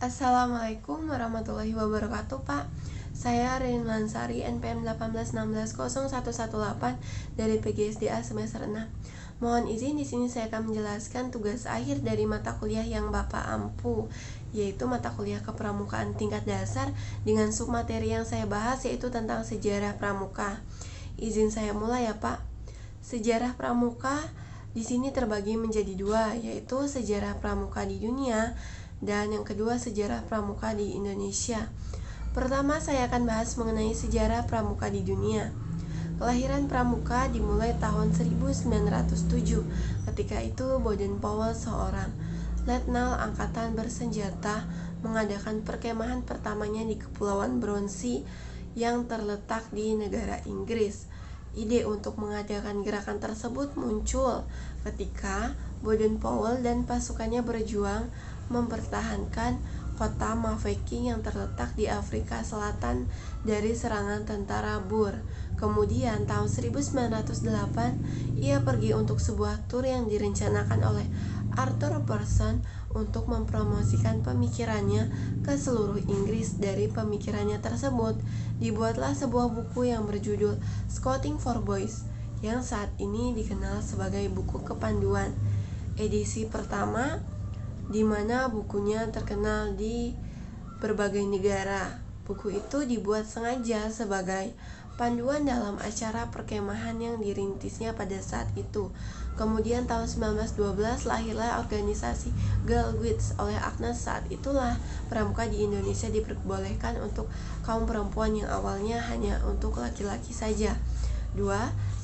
Assalamualaikum warahmatullahi wabarakatuh, Pak. Saya Rin Lansari, NPM 1816018 dari PGSDA semester 6. Mohon izin di sini saya akan menjelaskan tugas akhir dari mata kuliah yang Bapak ampu, yaitu mata kuliah kepramukaan tingkat dasar dengan submateri yang saya bahas yaitu tentang sejarah pramuka. Izin saya mulai ya, Pak. Sejarah pramuka di sini terbagi menjadi dua, yaitu sejarah pramuka di dunia dan yang kedua sejarah pramuka di Indonesia. Pertama, saya akan bahas mengenai sejarah pramuka di dunia. Kelahiran pramuka dimulai tahun 1907. Ketika itu Baden-Powell, seorang letnan angkatan bersenjata, mengadakan perkemahan pertamanya di Kepulauan Bronsey yang terletak di negara Inggris. Ide untuk mengadakan gerakan tersebut muncul ketika Baden-Powell dan pasukannya berjuang mempertahankan kota Mafeking yang terletak di Afrika Selatan dari serangan tentara Boer. Kemudian tahun 1908 ia pergi untuk sebuah tur yang direncanakan oleh Arthur Parsons untuk mempromosikan pemikirannya ke seluruh Inggris. Dari pemikirannya tersebut dibuatlah sebuah buku yang berjudul Scouting for Boys yang saat ini dikenal sebagai buku kepanduan. Edisi pertama di mana bukunya terkenal di berbagai negara. Buku itu dibuat sengaja sebagai panduan dalam acara perkemahan yang dirintisnya pada saat itu. Kemudian tahun 1912 lahirlah organisasi Girl Guides oleh Agnes. Saat itulah pramuka di Indonesia diperbolehkan untuk kaum perempuan yang awalnya hanya untuk laki-laki saja. 2.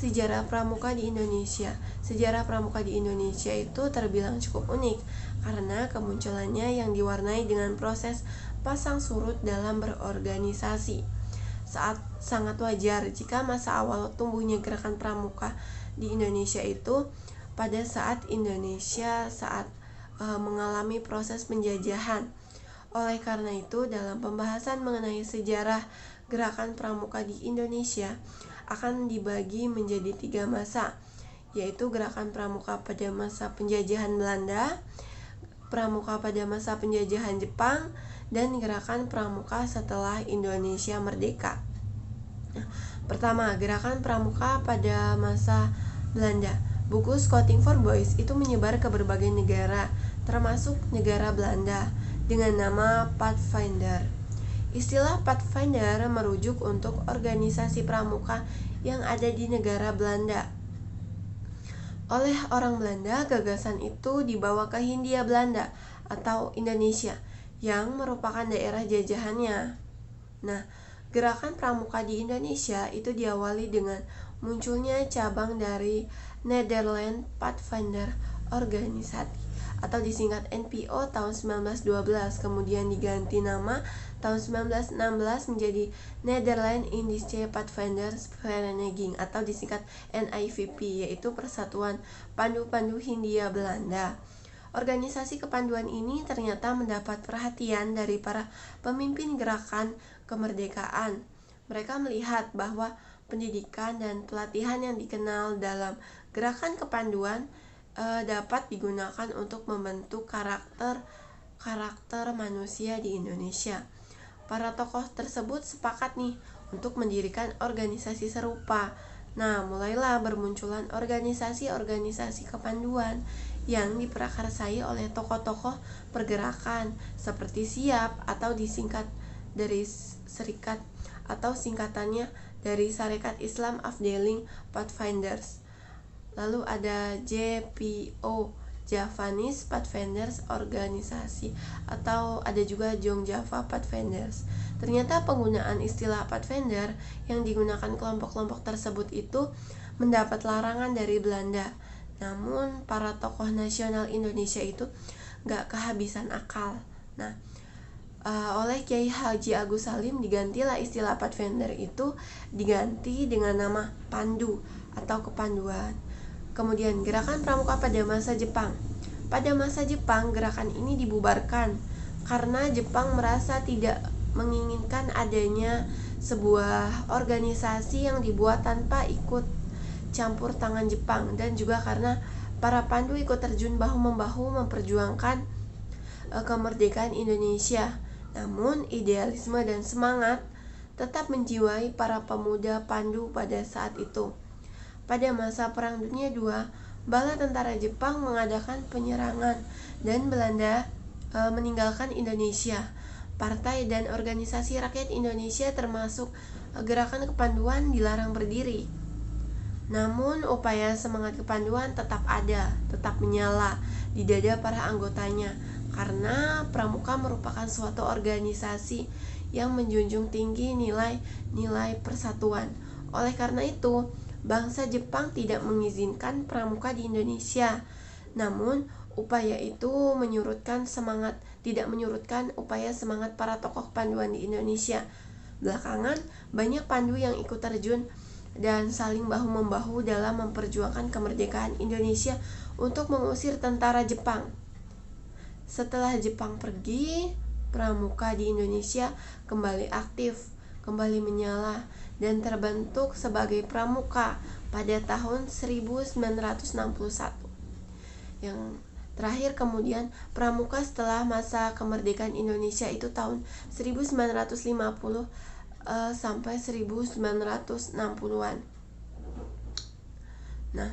Sejarah pramuka di Indonesia. Sejarah pramuka di Indonesia itu terbilang cukup unik karena kemunculannya yang diwarnai dengan proses pasang surut dalam berorganisasi. Sangat wajar jika masa awal tumbuhnya gerakan pramuka di Indonesia itu pada saat Indonesia mengalami proses penjajahan. Oleh karena itu, dalam pembahasan mengenai sejarah gerakan pramuka di Indonesia akan dibagi menjadi 3 masa, yaitu gerakan pramuka pada masa penjajahan Belanda, pramuka pada masa penjajahan Jepang, dan gerakan pramuka setelah Indonesia merdeka. Pertama, gerakan pramuka pada masa Belanda. Buku Scouting for Boys itu menyebar ke berbagai negara, termasuk negara Belanda, dengan nama Pathfinder. Istilah Pathfinder merujuk untuk organisasi pramuka yang ada di negara Belanda. Oleh orang Belanda, gagasan itu dibawa ke Hindia Belanda atau Indonesia yang merupakan daerah jajahannya. Nah, gerakan pramuka di Indonesia itu diawali dengan munculnya cabang dari Netherlands Pathfinder Organisasi atau disingkat NPO tahun 1912, kemudian diganti nama tahun 1916 menjadi Netherlands Indische Pathfinders Vereniging atau disingkat NIVP, yaitu Persatuan Pandu-Pandu Hindia Belanda. Organisasi kepanduan ini ternyata mendapat perhatian dari para pemimpin gerakan kemerdekaan. Mereka melihat bahwa pendidikan dan pelatihan yang dikenal dalam gerakan kepanduan dapat digunakan untuk membentuk karakter manusia di Indonesia. Para tokoh tersebut sepakat nih untuk mendirikan organisasi serupa. Nah, mulailah bermunculan organisasi-organisasi kepanduan yang diprakarsai oleh tokoh-tokoh pergerakan seperti SIAP atau disingkat dari Serikat atau singkatannya dari Sarekat Islam Afdeling Pathfinders. Lalu ada JPO, Javanese Pathfinders Organisasi, atau ada juga Jong Java Pathfinders. Ternyata penggunaan istilah Pathfinder yang digunakan kelompok-kelompok tersebut itu mendapat larangan dari Belanda. Namun para tokoh nasional Indonesia itu gak kehabisan akal. Nah, oleh Kiai Haji Agus Salim digantilah istilah Pathfinder itu diganti dengan nama Pandu atau kepanduan. Kemudian gerakan pramuka pada masa Jepang. Pada masa Jepang, gerakan ini dibubarkan karena Jepang merasa tidak menginginkan adanya sebuah organisasi yang dibuat tanpa ikut campur tangan Jepang, dan juga karena para pandu ikut terjun bahu-membahu memperjuangkan kemerdekaan Indonesia. Namun idealisme dan semangat tetap menjiwai para pemuda Pandu pada saat itu. Pada masa Perang Dunia II, bala tentara Jepang mengadakan penyerangan dan Belanda meninggalkan Indonesia. Partai dan organisasi rakyat Indonesia termasuk gerakan kepanduan dilarang berdiri. Namun upaya semangat kepanduan tetap ada, tetap menyala di dada para anggotanya, karena Pramuka merupakan suatu organisasi yang menjunjung tinggi nilai-nilai persatuan. Oleh karena itu, bangsa Jepang tidak mengizinkan Pramuka di Indonesia. Namun, upaya itu tidak menyurutkan upaya semangat para tokoh panduan di Indonesia. Belakangan, banyak pandu yang ikut terjun dan saling bahu-membahu dalam memperjuangkan kemerdekaan Indonesia untuk mengusir tentara Jepang. Setelah Jepang pergi, Pramuka di Indonesia kembali aktif, kembali menyala, dan terbentuk sebagai Pramuka pada tahun 1961. Yang terakhir kemudian Pramuka setelah masa kemerdekaan Indonesia itu tahun 1950 sampai 1960-an. Nah,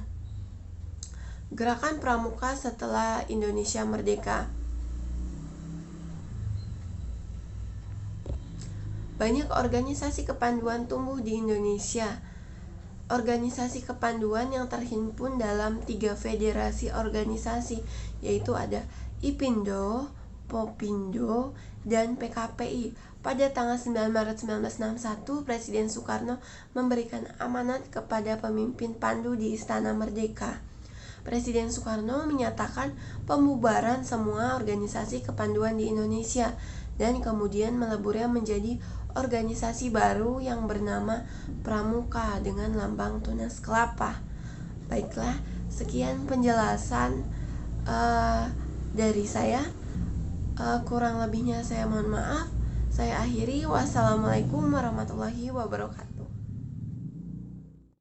gerakan Pramuka setelah Indonesia merdeka. Banyak organisasi kepanduan tumbuh di Indonesia. Organisasi kepanduan yang terhimpun dalam 3 federasi organisasi, yaitu ada IPINDO, POPINDO, dan PKPI. Pada tanggal 9 Maret 1961, Presiden Soekarno memberikan amanat kepada pemimpin Pandu di Istana Merdeka. Presiden Soekarno menyatakan pembubaran semua organisasi kepanduan di Indonesia dan kemudian meleburnya menjadi organisasi baru yang bernama Pramuka dengan lambang tunas kelapa. Baiklah, sekian penjelasan dari saya. Kurang lebihnya saya mohon maaf. Saya akhiri. Wassalamualaikum warahmatullahi wabarakatuh.